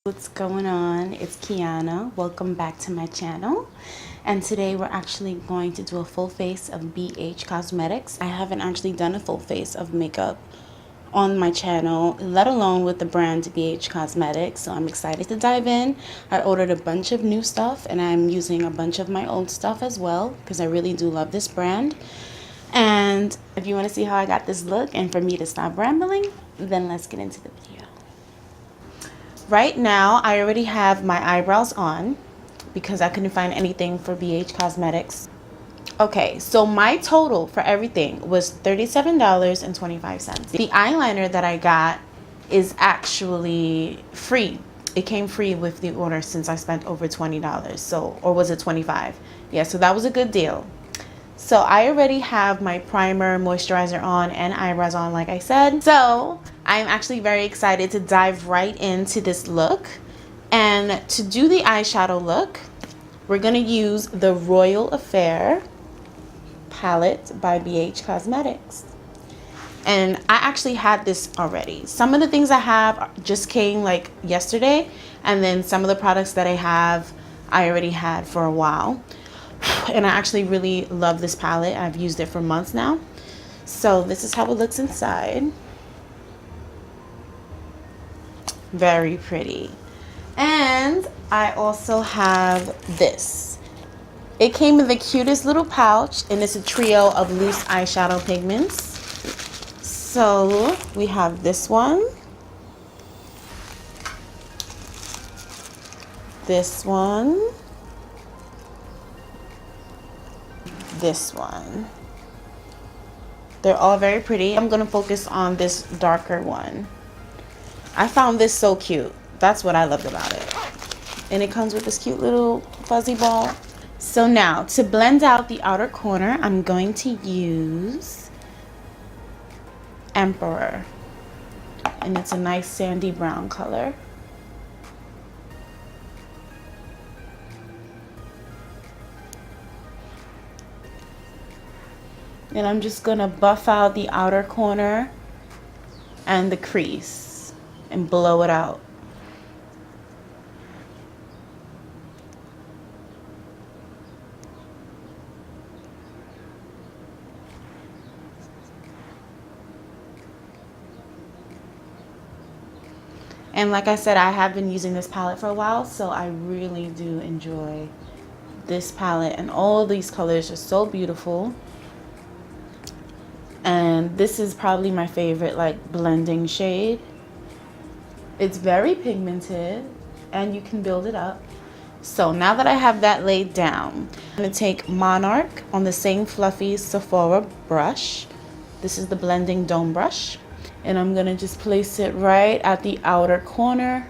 What's going on? It's Kiana. Welcome back to my channel. And today we're actually going to do a full face of BH Cosmetics. I haven't actually done a full face of makeup on my channel, let alone with the brand BH Cosmetics. So I'm excited to dive in. I ordered a bunch of new stuff and I'm using a bunch of my old stuff as well because I really do love this brand. And if you want to see how I got this look and for me to stop rambling, then let's get into the video. Right now, I already have my eyebrows on because I couldn't find anything for BH Cosmetics. Okay, so my total for everything was $37.25. The eyeliner that I got is actually free. It came free with the order since I spent over $20. So, or was it 25? Yeah, so that was a good deal. So I already have my primer, moisturizer on, and eyebrows on, like I said. So I'm actually very excited to dive right into this look. And to do the eyeshadow look, we're gonna use the Royal Affair palette by BH Cosmetics. And I actually had this already. Some of the things I have just came like yesterday, and then some of the products that I have, I already had for a while. And I actually really love this palette. I've used it for months now. So this is how it looks inside. Very pretty. And I also have this. It came in the cutest little pouch, and it's a trio of loose eyeshadow pigments. So we have this one, this one, this one. They're all very pretty. I'm gonna focus on this darker one. I found this so cute. That's what I loved about it. And it comes with this cute little fuzzy ball. So now to blend out the outer corner, I'm going to use Emperor. And it's a nice sandy brown color. And I'm just gonna buff out the outer corner and the crease and blow it out. And like I said, I have been using this palette for a while, so I really do enjoy this palette, and all of these colors are so beautiful. And this is probably my favorite like blending shade. It's very pigmented and you can build it up. So now that I have that laid down, I'm going to take Monarch on the same fluffy Sephora brush. This is the blending dome brush. And I'm going to just place it right at the outer corner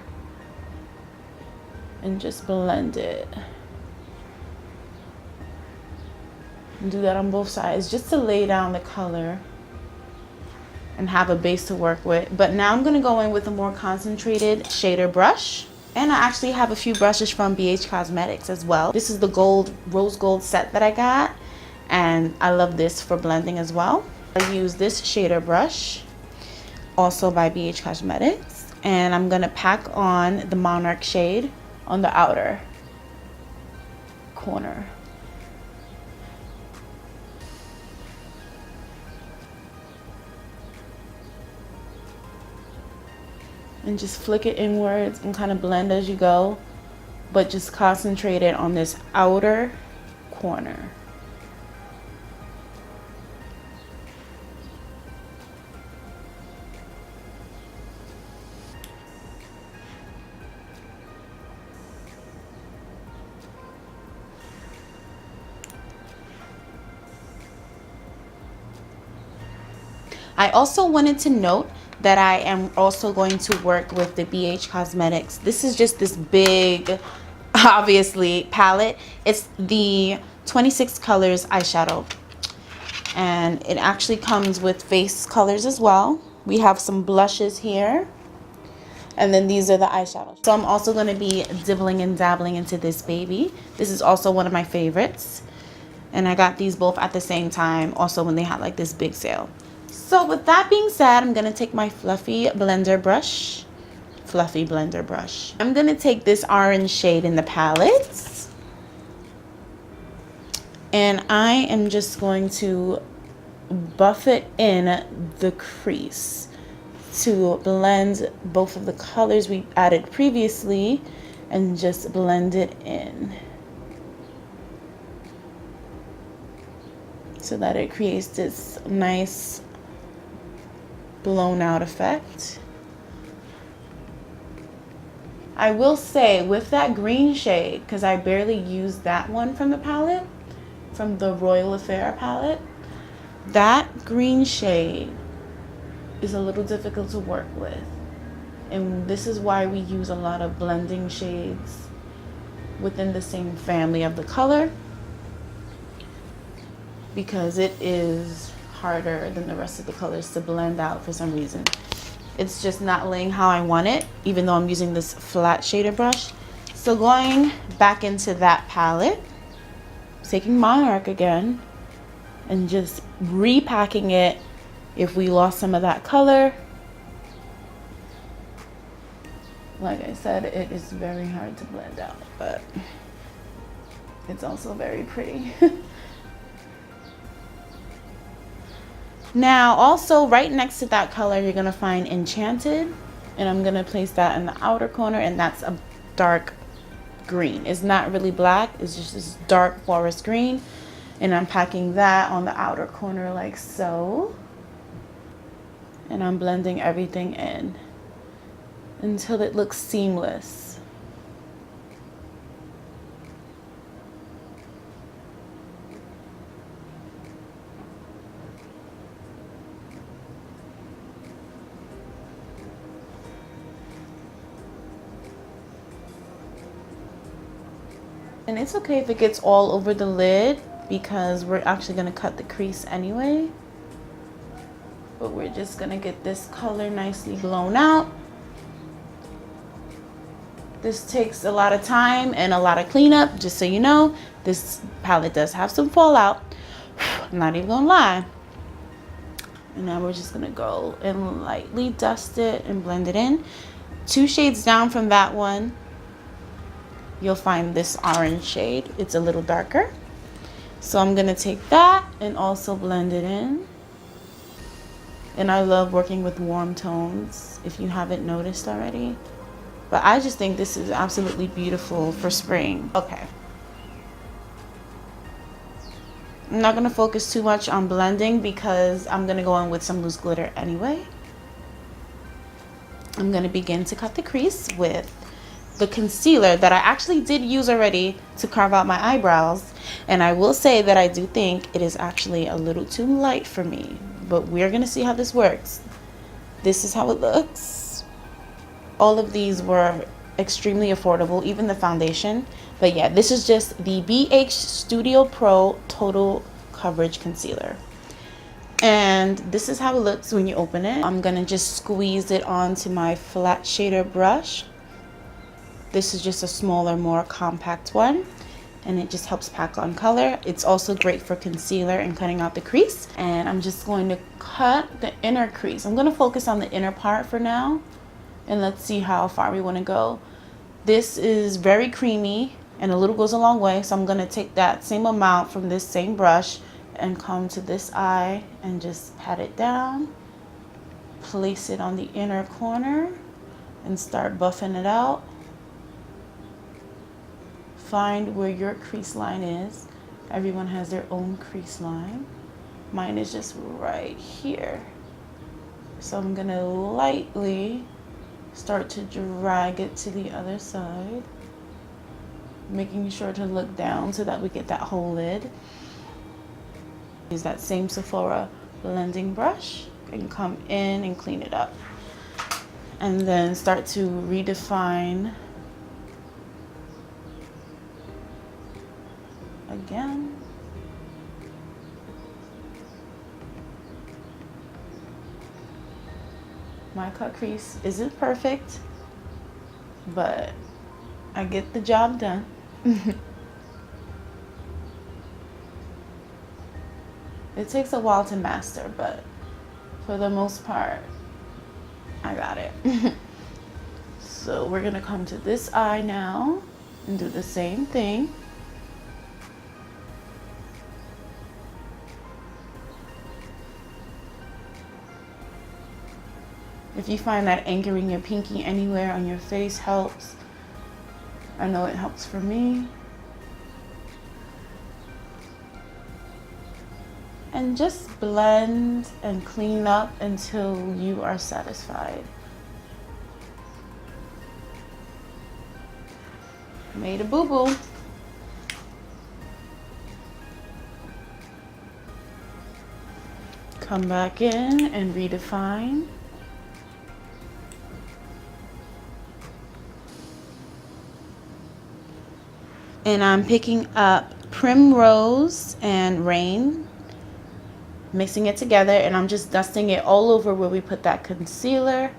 and just blend it. And do that on both sides just to lay down the color and have a base to work with. But now I'm going to go in with a more concentrated shader brush. And I actually have a few brushes from BH Cosmetics as well. This is the gold, rose gold set that I got, and I love this for blending as well. I use this shader brush, also by BH Cosmetics, and I'm going to pack on the Monarch shade on the outer corner. And just flick it inwards and kind of blend as you go, but just concentrate it on this outer corner. I also wanted to note that I am also going to work with the BH Cosmetics. This is just this big, obviously, palette. It's the 26 colors eyeshadow. And it actually comes with face colors as well. We have some blushes here. And then these are the eyeshadows. So I'm also going to be dibbling and dabbling into this baby. This is also one of my favorites. And I got these both at the same time, also when they had like this big sale. So with that being said, I'm going to take my fluffy blender brush fluffy blender brush. I'm gonna take this orange shade in the palette, and I am just going to buff it in the crease to blend both of the colors we added previously and just blend it in so that it creates this nice blown out effect. I will say with that green shade, because I barely used that one from the palette, from the Royal Affair palette, that green shade is a little difficult to work with. And this is why we use a lot of blending shades within the same family of the color, because it is harder than the rest of the colors to blend out for some reason. It's just not laying how I want it, even though I'm using this flat shader brush. So going back into that palette, taking my mark again and just repacking it if we lost some of that color. Like I said, it is very hard to blend out, but it's also very pretty. Now, also right next to that color, you're gonna find Enchanted, and I'm gonna place that in the outer corner, and that's a dark green. It's not really black, it's just this dark forest green, and I'm packing that on the outer corner like so. And I'm blending everything in until it looks seamless. And it's okay if it gets all over the lid, because we're actually gonna cut the crease anyway. But we're just gonna get this color nicely blown out. This takes a lot of time and a lot of cleanup, just so you know. This palette does have some fallout. I'm not even gonna lie. And now we're just gonna go and lightly dust it and blend it in. 2 shades down from that one, you'll find this orange shade. It's a little darker. So I'm gonna take that and also blend it in. And I love working with warm tones, if you haven't noticed already. But I just think this is absolutely beautiful for spring. Okay. I'm not gonna focus too much on blending because I'm gonna go in with some loose glitter anyway. I'm gonna begin to cut the crease with the concealer that I actually did use already to carve out my eyebrows. And I will say that I do think it is actually a little too light for me, but we're gonna see how this works. This is how it looks. All of these were extremely affordable, even the foundation. But yeah, this is just the BH Studio Pro Total Coverage Concealer. And this is how it looks when you open it. I'm gonna just squeeze it onto my flat shader brush. This is just a smaller, more compact one, and it just helps pack on color. It's also great for concealer and cutting out the crease. And I'm just going to cut the inner crease. I'm gonna focus on the inner part for now, and let's see how far we wanna go. This is very creamy, and a little goes a long way, so I'm gonna take that same amount from this same brush and come to this eye and just pat it down, place it on the inner corner, and start buffing it out. Find where your crease line is. Everyone has their own crease line. Mine is just right here. So I'm gonna lightly start to drag it to the other side, making sure to look down so that we get that whole lid. Use that same Sephora blending brush and come in and clean it up. And then start to redefine again. My cut crease isn't perfect, but I get the job done. It takes a while to master, but for the most part, I got it. So we're gonna come to this eye now and do the same thing. If you find that anchoring your pinky anywhere on your face helps, I know it helps for me. And just blend and clean up until you are satisfied. Made a boo-boo. Come back in and redefine. And I'm picking up Primrose and Rain, mixing it together, and I'm just dusting it all over where we put that concealer,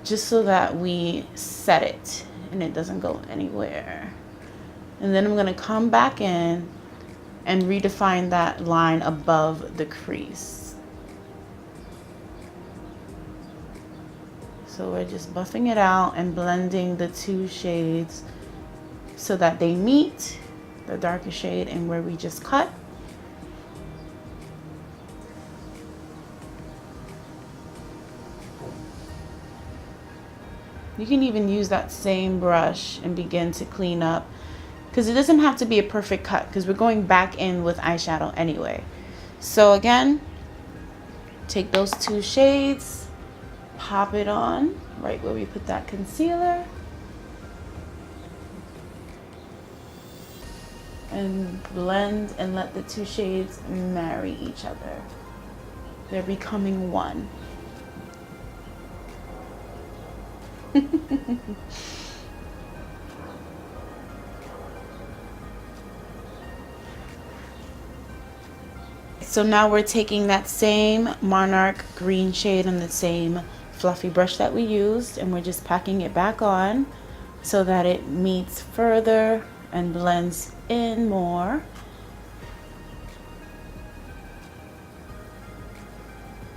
just so that we set it and it doesn't go anywhere. And then I'm gonna come back in and redefine that line above the crease. So we're just buffing it out and blending the two shades so that they meet, the darker shade and where we just cut. You can even use that same brush and begin to clean up, because it doesn't have to be a perfect cut because we're going back in with eyeshadow anyway. So again, take those two shades, pop it on right where we put that concealer, and blend and let the two shades marry each other. They're becoming one. So now we're taking that same Monarch green shade and the same fluffy brush that we used, and we're just packing it back on so that it meets further and blends in more.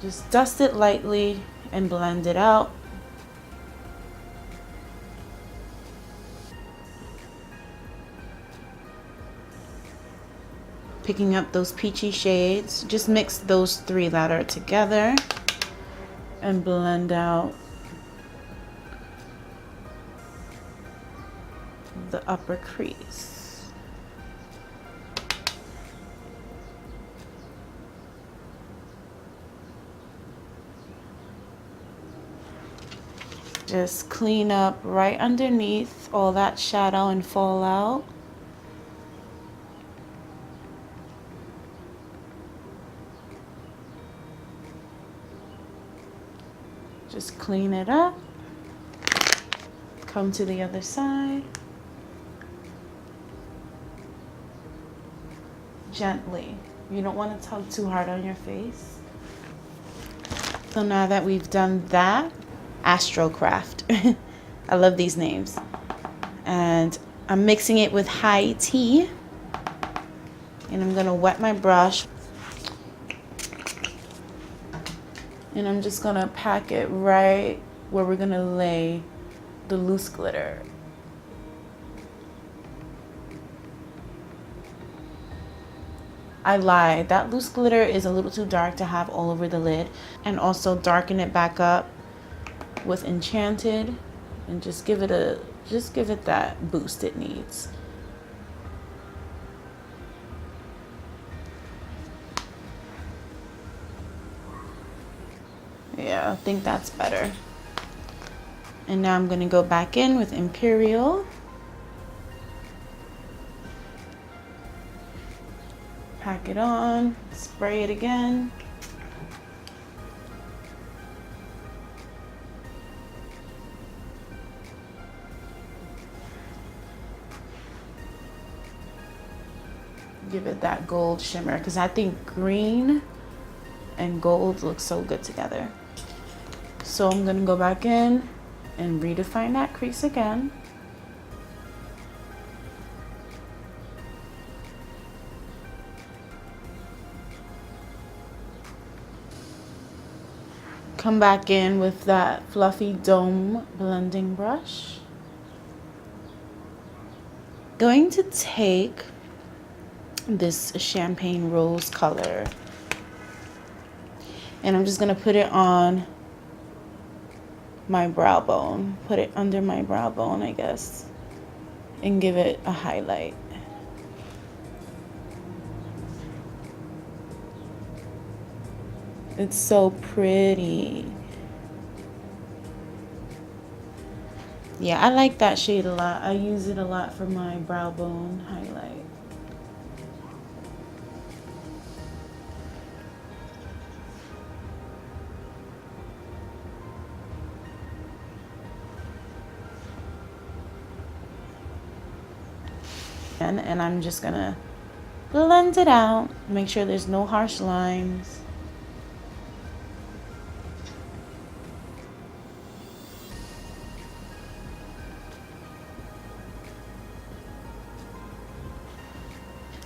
Just dust it lightly and blend it out. Picking up those peachy shades, just mix those three that are together and blend out the upper crease. Just clean up right underneath all that shadow and fallout. Just clean it up. Come to the other side. Gently. You don't want to tug too hard on your face. So now that we've done that, Astrocraft. I love these names. And I'm mixing it with high tea. And I'm going to wet my brush. And I'm just gonna pack it right where we're gonna lay the loose glitter. I lied, that loose glitter is a little too dark to have all over the lid. And also darken it back up with Enchanted and just give it that boost it needs. Yeah, I think that's better. And now I'm going to go back in with Imperial. Pack it on, spray it again. Give it that gold shimmer, because I think green and gold look so good together. So I'm going to go back in and redefine that crease again. Come back in with that fluffy dome blending brush. Going to take this champagne rose color and I'm just gonna put it on my brow bone. Put it under my brow bone, I guess, and give it a highlight. It's so pretty. Yeah, I like that shade a lot. I use it a lot for my brow bone highlight. And I'm just gonna blend it out. Make sure there's no harsh lines.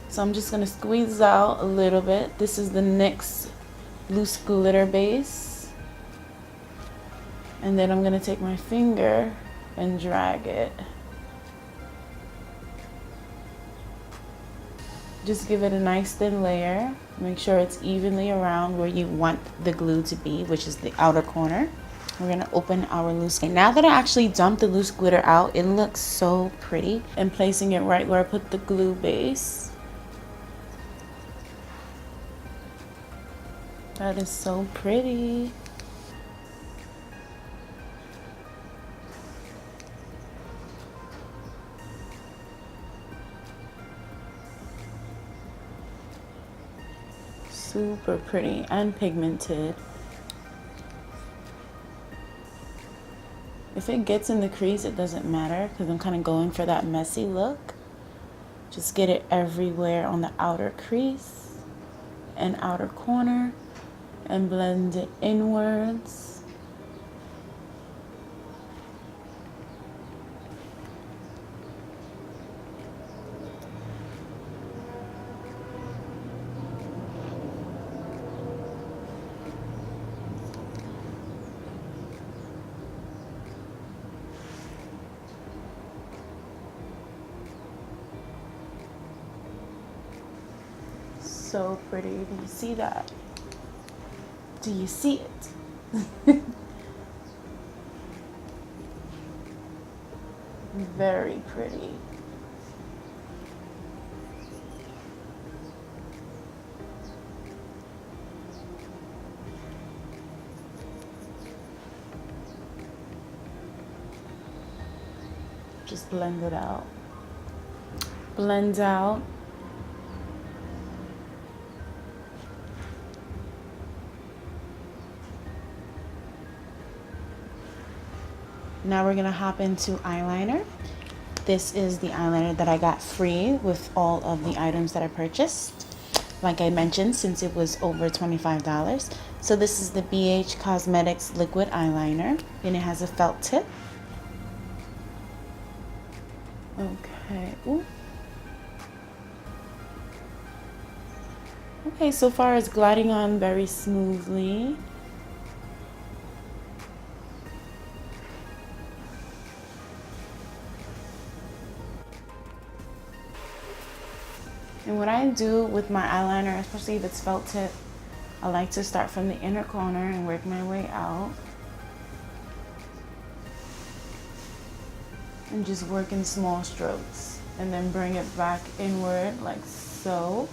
So I'm just gonna squeeze out a little bit. This is the NYX loose glitter base. And then I'm gonna take my finger and drag it. Just give it a nice thin layer. Make sure it's evenly around where you want the glue to be, which is the outer corner. We're gonna open our loose. Okay, now that I actually dumped the loose glitter out, it looks so pretty. And placing it right where I put the glue base. That is so pretty. Super pretty and pigmented. If it gets in the crease, it doesn't matter because I'm kind of going for that messy look. Just get it everywhere on the outer crease and outer corner and blend it inwards. So pretty. Do you see that? Do you see it? Very pretty. Just blend it out. Blend out. Now we're gonna hop into eyeliner. This is the eyeliner that I got free with all of the items that I purchased. Like I mentioned, since it was over $25. So this is the BH Cosmetics liquid eyeliner, and it has a felt tip. Okay. Ooh. Okay, so far it's gliding on very smoothly. And what I do with my eyeliner, especially if it's felt tip, I like to start from the inner corner and work my way out. And just work in small strokes. And then bring it back inward like so.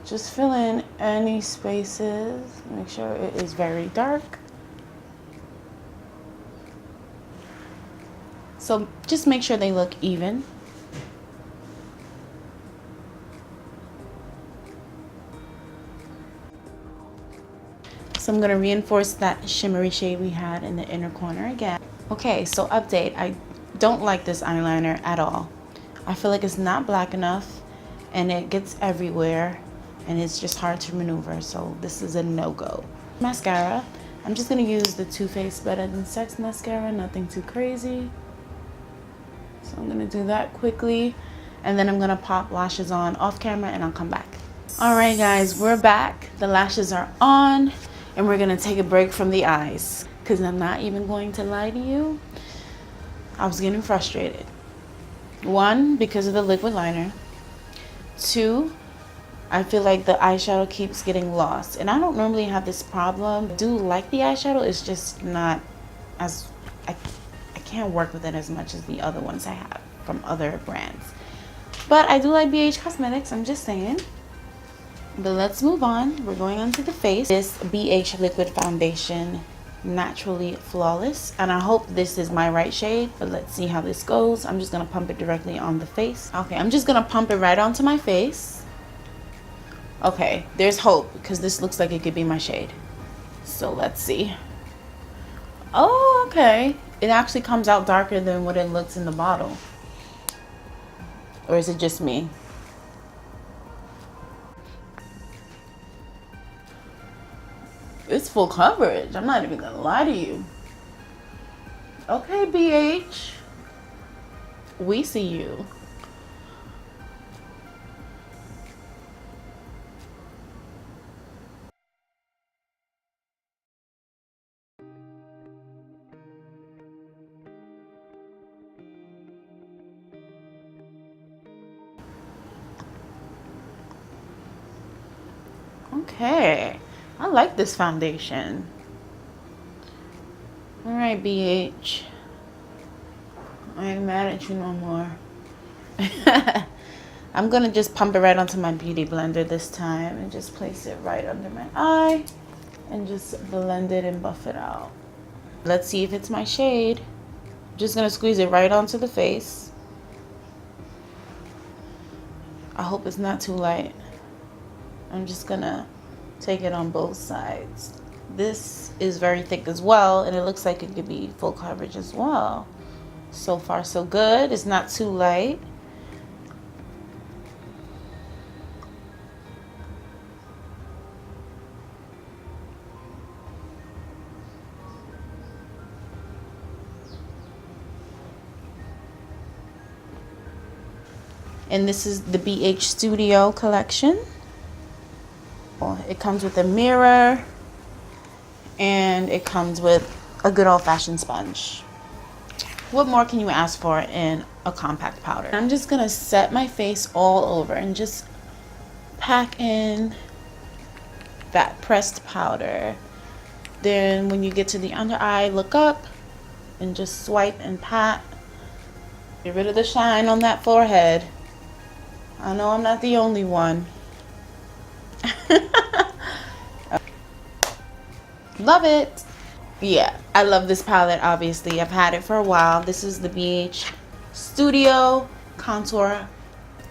Just fill in any spaces. Make sure it is very dark. So just make sure they look even. So I'm gonna reinforce that shimmery shade we had in the inner corner again. Okay, so update. I don't like this eyeliner at all. I feel like it's not black enough and it gets everywhere and it's just hard to maneuver. So this is a no-go. Mascara. I'm just gonna use the Too Faced Better Than Sex mascara, nothing too crazy. So I'm gonna do that quickly and then I'm gonna pop lashes on off camera and I'll come back. Alright guys, we're back. The lashes are on and we're gonna take a break from the eyes. Because I'm not even going to lie to you, I was getting frustrated. One, because of the liquid liner. Two, I feel like the eyeshadow keeps getting lost. And I don't normally have this problem. I do like the eyeshadow, it's just not as, I can't work with it as much as the other ones I have from other brands. But I do like BH Cosmetics, I'm just saying. But let's move on. We're going on to the face. This BH Liquid Foundation, Naturally Flawless. And I hope this is my right shade, but let's see how this goes. I'm just going to pump it directly on the face. Okay, I'm just going to pump it right onto my face. Okay, there's hope because this looks like it could be my shade. So let's see. Oh, okay. It actually comes out darker than what it looks in the bottle. Or is it just me? It's full coverage. I'm not even gonna lie to you. Okay, BH. We see you. Okay. I like this foundation. Alright, BH. I ain't mad at you no more. I'm gonna just pump it right onto my beauty blender this time and just place it right under my eye and just blend it and buff it out. Let's see if it's my shade. I'm just gonna squeeze it right onto the face. I hope it's not too light. I'm just gonna take it on both sides. This is very thick as well, and it looks like it could be full coverage as well. So far so good. It's not too light. And this is the BH Studio collection. It comes with a mirror and it comes with a good old-fashioned sponge. What more can you ask for in a compact powder? I'm just gonna set my face all over and just pack in that pressed powder. Then when you get to the under eye, look up and just swipe and pat. Get rid of the shine on that forehead. I know I'm not the only one. Love it. Yeah, I love this palette. Obviously, I've had it for a while. This is the BH Studio Contour.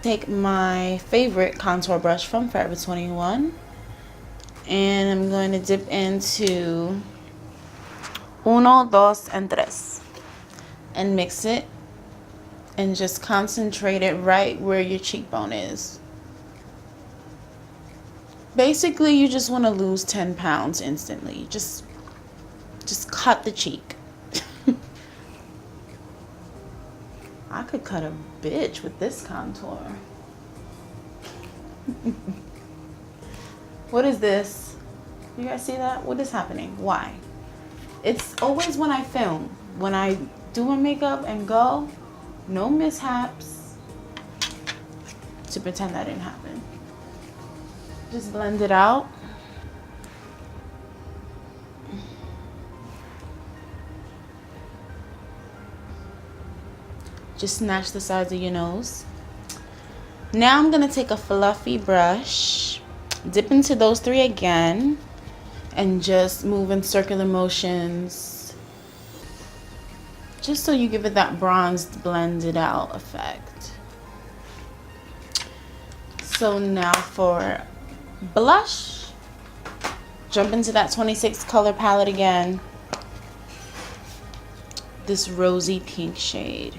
Take my favorite contour brush from Forever 21 and I'm going to dip into uno, dos, and tres and mix it and just concentrate it right where your cheekbone is. Basically, you just want to lose 10 pounds instantly. Just cut the cheek. I could cut a bitch with this contour. What is this? You guys see that? What is happening? Why? It's always when I film. When I do my makeup and go, no mishaps. To pretend that didn't happen. Just blend it out. Just snatch the sides of your nose. Now I'm gonna take a fluffy brush, dip into those three again, and just move in circular motions, just so you give it that bronzed, blended out effect. So now for blush, jump into that 26 color palette again. This rosy pink shade.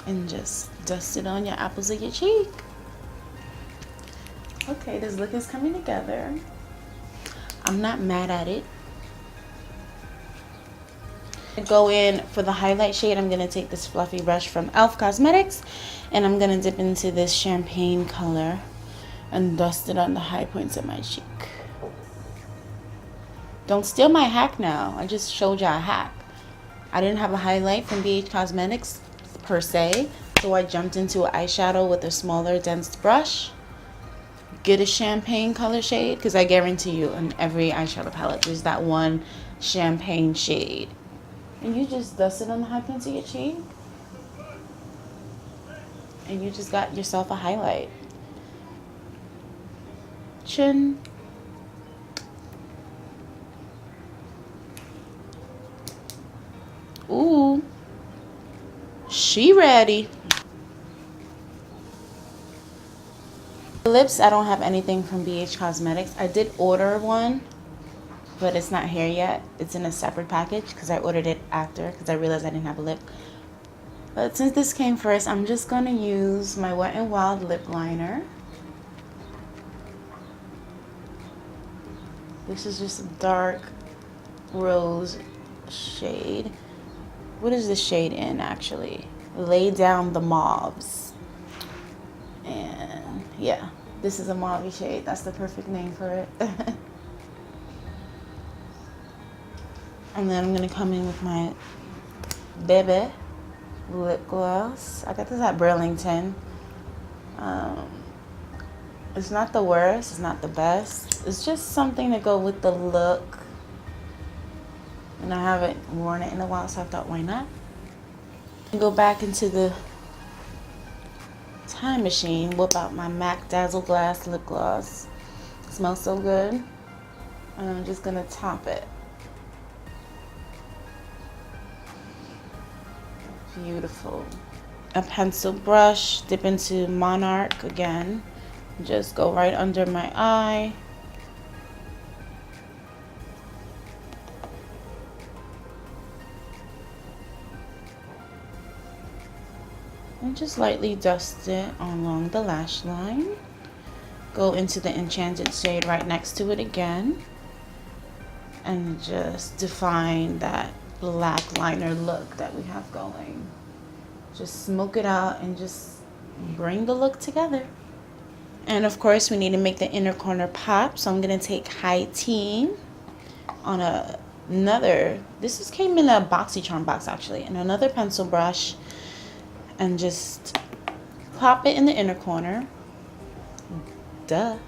And just dust it on your apples of your cheek. Okay, this look is coming together. I'm not mad at it. Go in for the highlight shade. I'm going to take this fluffy brush from e.l.f. Cosmetics, and I'm going to dip into this champagne color and dust it on the high points of my cheek. Don't steal my hack now. I just showed y'all a hack. I didn't have a highlight from BH Cosmetics per se, so I jumped into an eyeshadow with a smaller, dense brush. Get a champagne color shade, because I guarantee you in every eyeshadow palette there's that one champagne shade. And you just dust it on the high points of your cheek, and you just got yourself a highlight. Chin. Ooh, she ready. Lips, I don't have anything from BH Cosmetics. I did order one, but it's not here yet. It's in a separate package because I ordered it after, because I realized I didn't have a lip. But since this came first, I'm just gonna use my Wet n Wild lip liner. This is just a dark rose shade. What is this shade in actually? Lay Down the Mauves. And yeah, this is a mauve shade. That's the perfect name for it. And then I'm gonna come in with my Bebe lip gloss. I got this at Burlington. It's not the worst, it's not the best. It's just something to go with the look. And I haven't worn it in a while, so I thought, why not? Go back into the time machine, whip out my MAC Dazzle Glass lip gloss. It smells so good. And I'm just gonna top it. Beautiful. A pencil brush, dip into Monarch again. Just go right under my eye. And just lightly dust it along the lash line. Go into the Enchanted shade right next to it again. And just define that black liner look that we have going. Just smoke it out and just bring the look together. And of course, we need to make the inner corner pop. So I'm going to take High Tea on another, came in a BoxyCharm box actually, and another pencil brush, and just pop it in the inner corner. Duh.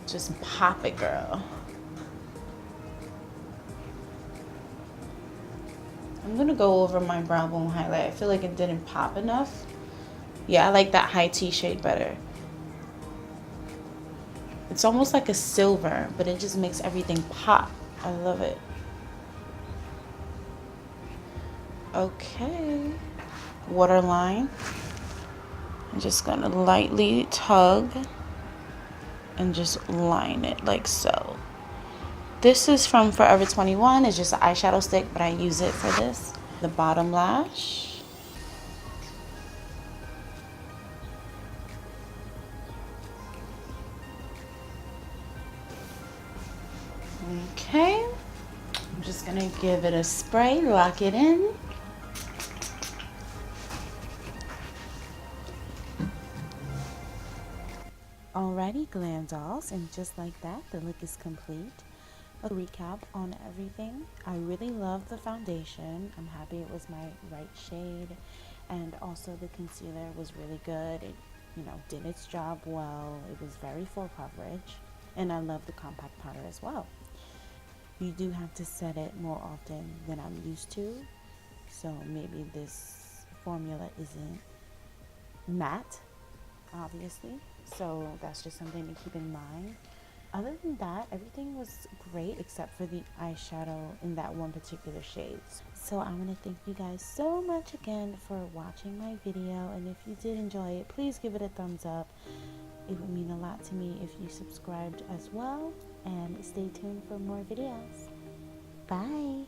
Just pop it, girl. I'm going to go over my brow bone highlight. I feel like it didn't pop enough. Yeah, I like that High Tea shade better. It's almost like a silver, but it just makes everything pop. I love it. Okay. Waterline. I'm just gonna lightly tug and just line it like so. This is from Forever 21. It's just an eyeshadow stick, but I use it for this. The bottom lash. Okay, I'm just gonna give it a spray, lock it in. Alrighty, Glamdolls, and just like that, the look is complete. A recap on everything. I really love the foundation. I'm happy it was my right shade, and also the concealer was really good. It, did its job well. It was very full coverage, and I love the compact powder as well. You do have to set it more often than I'm used to, so maybe this formula isn't matte, obviously, so that's just something to keep in mind. Other than that, everything was great except for the eyeshadow in that one particular shade. So I want to thank you guys so much again for watching my video, and if you did enjoy it, please give it a thumbs up. It would mean a lot to me if you subscribed as well, and stay tuned for more videos. Bye!